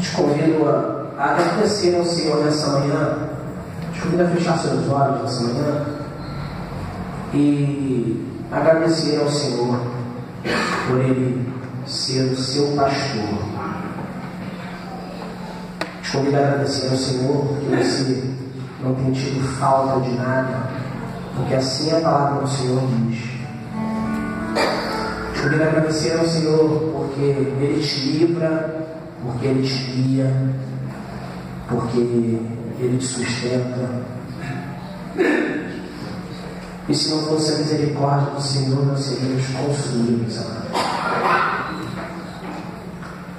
Te convido a agradecer ao Senhor nessa manhã. Te convido a fechar seus olhos nessa manhã e agradecer ao Senhor por Ele ser o seu pastor. Te convido a agradecer ao Senhor porque você não tem tido falta de nada, porque assim a palavra do Senhor diz. Te convido a agradecer ao Senhor porque Ele te livra, porque Ele te guia, porque Ele te sustenta. E se não fosse a misericórdia do Senhor, nós seríamos consumidos, amados.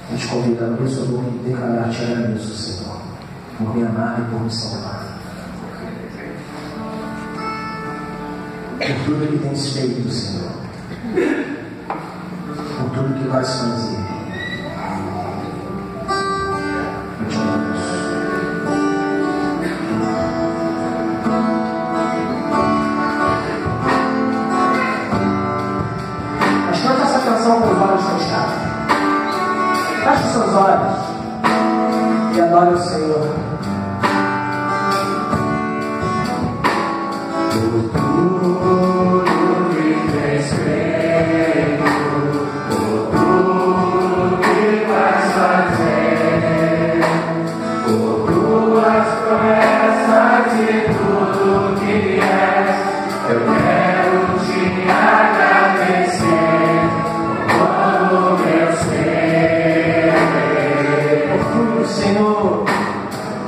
Eu te convido a abrir sua boca e declarar: te agradeço, Senhor, por me amar e por me salvar, por tudo que tens feito, Senhor, por tudo que vais fazer. Eu te agradeço. Mas canta essa canção com os olhos fechados. Feche seus olhos e adore o Senhor. Por tudo que tens feito, por tudo que vais fazer, por tuas promessas e tudo que és, eu quero te agradecer por todo o meu ser. Por tudo, Senhor,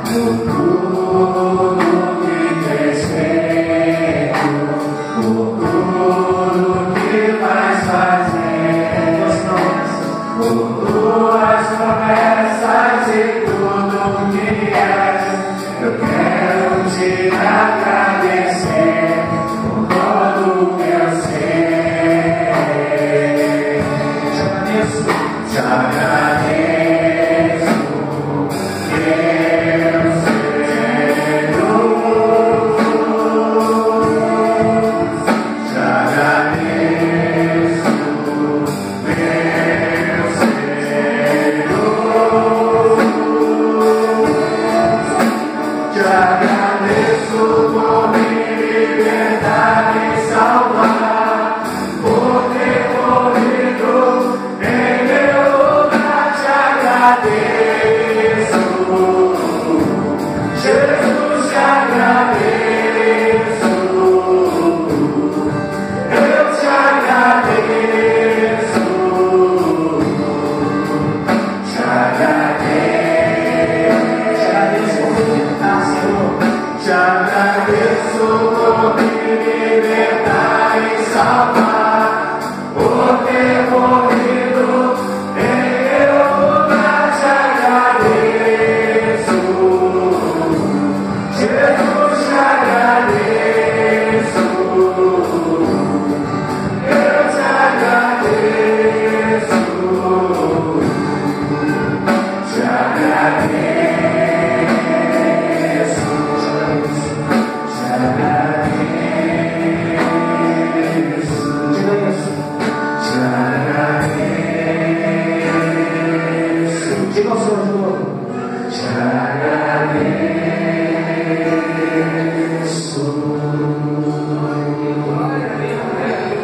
por tudo que tens feito, por tudo que vais fazer, por tuas promessas e tudo que és, eu quero te agradecer por todo o meu ser. Te agradeço, te agradeço. Te agradeço por me libertar e salvar.